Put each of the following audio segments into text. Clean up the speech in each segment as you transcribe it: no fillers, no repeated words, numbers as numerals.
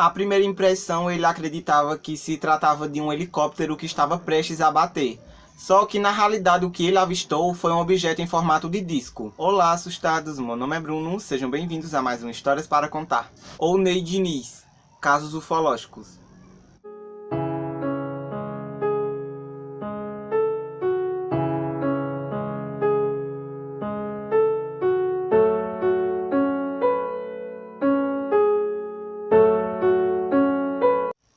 À primeira impressão, ele acreditava que se tratava de um helicóptero que estava prestes a bater. Só que na realidade o que ele avistou foi um objeto em formato de disco. Olá, assustados, meu nome é Bruno, sejam bem-vindos a mais um Histórias para Contar. Ou Ney Diniz, casos ufológicos.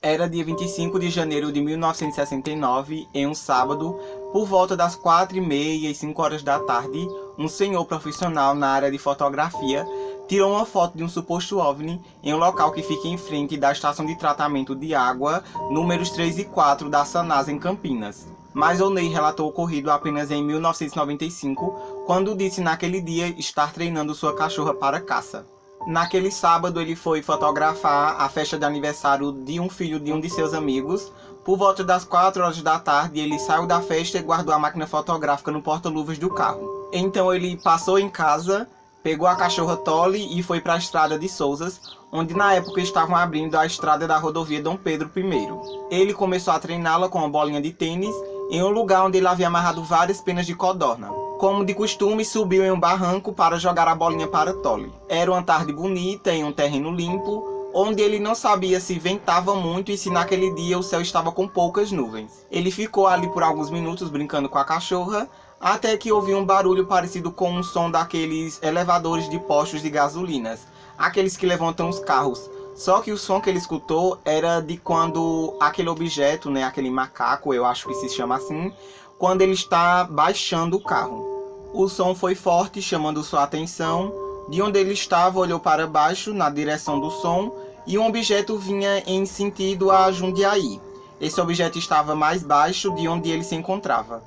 Era dia 25 de janeiro de 1969, em um sábado, por volta das 4h30 e 5 horas da tarde, um senhor profissional na área de fotografia tirou uma foto de um suposto OVNI em um local que fica em frente da estação de tratamento de água números 3 e 4 da Sanasa, em Campinas. Mas Ney relatou o ocorrido apenas em 1995, quando disse naquele dia estar treinando sua cachorra para caça. Naquele sábado ele foi fotografar a festa de aniversário de um filho de um de seus amigos. Por volta das 4 horas da tarde ele saiu da festa e guardou a máquina fotográfica no porta-luvas do carro. Então ele passou em casa, pegou a cachorra Tolly e foi para a estrada de Souzas, onde na época estavam abrindo a estrada da rodovia Dom Pedro I. Ele começou a treiná-la com uma bolinha de tênis em um lugar onde ele havia amarrado várias penas de codorna. Como de costume, subiu em um barranco para jogar a bolinha para Tolly. Era uma tarde bonita, em um terreno limpo, onde ele não sabia se ventava muito e se naquele dia o céu estava com poucas nuvens. Ele ficou ali por alguns minutos brincando com a cachorra, até que ouviu um barulho parecido com um som daqueles elevadores de postos de gasolinas, aqueles que levantam os carros. Só que o som que ele escutou era de quando aquele objeto, aquele macaco, eu acho que se chama assim, quando ele está baixando o carro. O som foi forte, chamando sua atenção. De onde ele estava, olhou para baixo, na direção do som, e um objeto vinha em sentido a Jundiaí. Esse objeto estava mais baixo de onde ele se encontrava.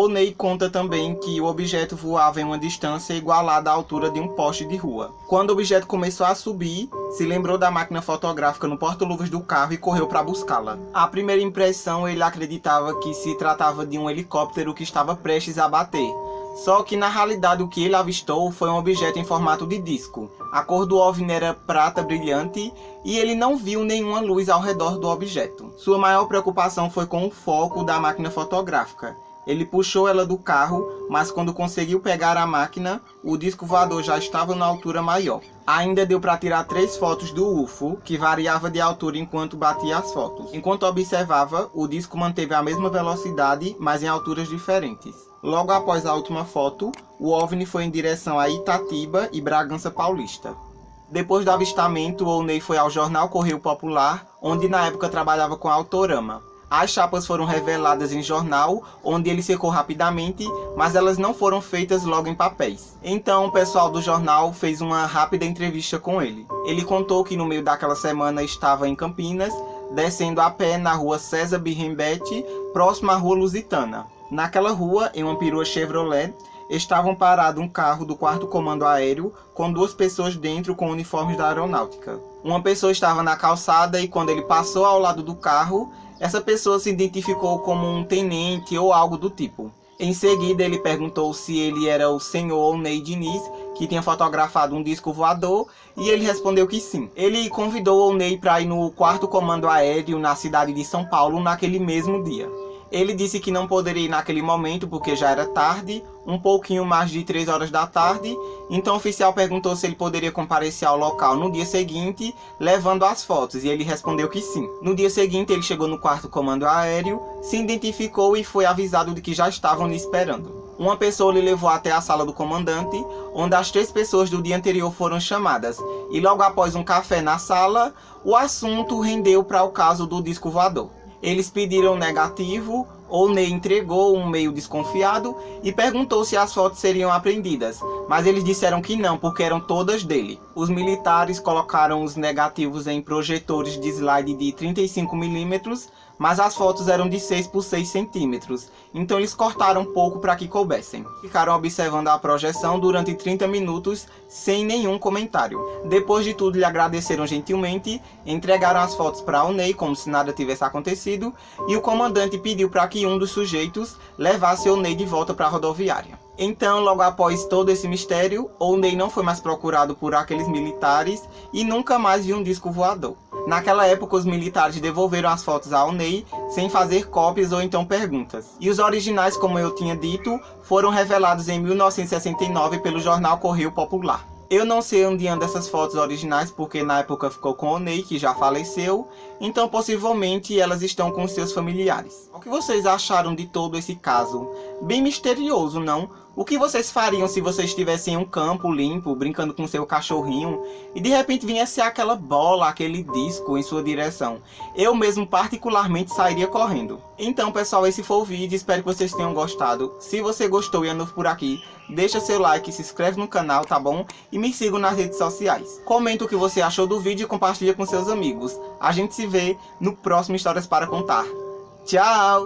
Ney conta também que o objeto voava em uma distância igualada à altura de um poste de rua. Quando o objeto começou a subir, se lembrou da máquina fotográfica no porta-luvas do carro e correu para buscá-la. À primeira impressão, ele acreditava que se tratava de um helicóptero que estava prestes a bater. Só que na realidade o que ele avistou foi um objeto em formato de disco. A cor do OVNI era prata brilhante e ele não viu nenhuma luz ao redor do objeto. Sua maior preocupação foi com o foco da máquina fotográfica. Ele puxou ela do carro, mas quando conseguiu pegar a máquina, o disco voador já estava na altura maior. Ainda deu para tirar 3 fotos do UFO, que variava de altura enquanto batia as fotos. Enquanto observava, o disco manteve a mesma velocidade, mas em alturas diferentes. Logo após a última foto, o OVNI foi em direção a Itatiba e Bragança Paulista. Depois do avistamento, Ney foi ao jornal Correio Popular, onde na época trabalhava com a Autorama. As chapas foram reveladas em jornal, onde ele secou rapidamente, mas elas não foram feitas logo em papéis. Então o pessoal do jornal fez uma rápida entrevista com ele. Ele contou que no meio daquela semana estava em Campinas, descendo a pé na rua César Birrembete, próximo à rua Lusitana. Naquela rua, em uma perua Chevrolet, estavam parados um carro do 4º Comando Aéreo com 2 pessoas dentro com uniformes da aeronáutica. Uma pessoa estava na calçada e quando ele passou ao lado do carro, essa pessoa se identificou como um tenente ou algo do tipo. Em seguida, ele perguntou se ele era o senhor Ney Diniz, que tinha fotografado um disco voador, e ele respondeu que sim. Ele convidou o Ney para ir no 4º Comando Aéreo na cidade de São Paulo naquele mesmo dia. Ele disse que não poderia ir naquele momento porque já era tarde, um pouquinho mais de 3 horas da tarde, então o oficial perguntou se ele poderia comparecer ao local no dia seguinte, levando as fotos, e ele respondeu que sim. No dia seguinte ele chegou no 4º Comando Aéreo, se identificou e foi avisado de que já estavam lhe esperando. Uma pessoa lhe levou até a sala do comandante, onde as 3 pessoas do dia anterior foram chamadas, e logo após um café na sala, o assunto rendeu para o caso do disco voador. Eles pediram negativo, Ney entregou um meio desconfiado e perguntou se as fotos seriam apreendidas, mas eles disseram que não, porque eram todas dele. Os militares colocaram os negativos em projetores de slide de 35 mm, mas as fotos eram de 6 por 6 centímetros, então eles cortaram um pouco para que coubessem. Ficaram observando a projeção durante 30 minutos sem nenhum comentário. Depois de tudo, lhe agradeceram gentilmente, entregaram as fotos para Ney como se nada tivesse acontecido, e o comandante pediu para que um dos sujeitos levasse Ney de volta para a rodoviária. Então, logo após todo esse mistério, Ney não foi mais procurado por aqueles militares e nunca mais viu um disco voador. Naquela época, os militares devolveram as fotos ao Ney sem fazer cópias ou então perguntas. E os originais, como eu tinha dito, foram revelados em 1969 pelo jornal Correio Popular. Eu não sei onde andam essas fotos originais, porque na época ficou com o Ney, que já faleceu, então possivelmente elas estão com seus familiares. O que vocês acharam de todo esse caso? Bem misterioso, não? O que vocês fariam se vocês estivessem em um campo limpo, brincando com seu cachorrinho, e de repente viesse aquela bola, aquele disco em sua direção? Eu mesmo particularmente sairia correndo. Então pessoal, esse foi o vídeo, espero que vocês tenham gostado. Se você gostou e é novo por aqui, deixa seu like, se inscreve no canal, tá bom? E me sigam nas redes sociais. Comenta o que você achou do vídeo e compartilha com seus amigos. A gente se vê no próximo Histórias para Contar. Tchau!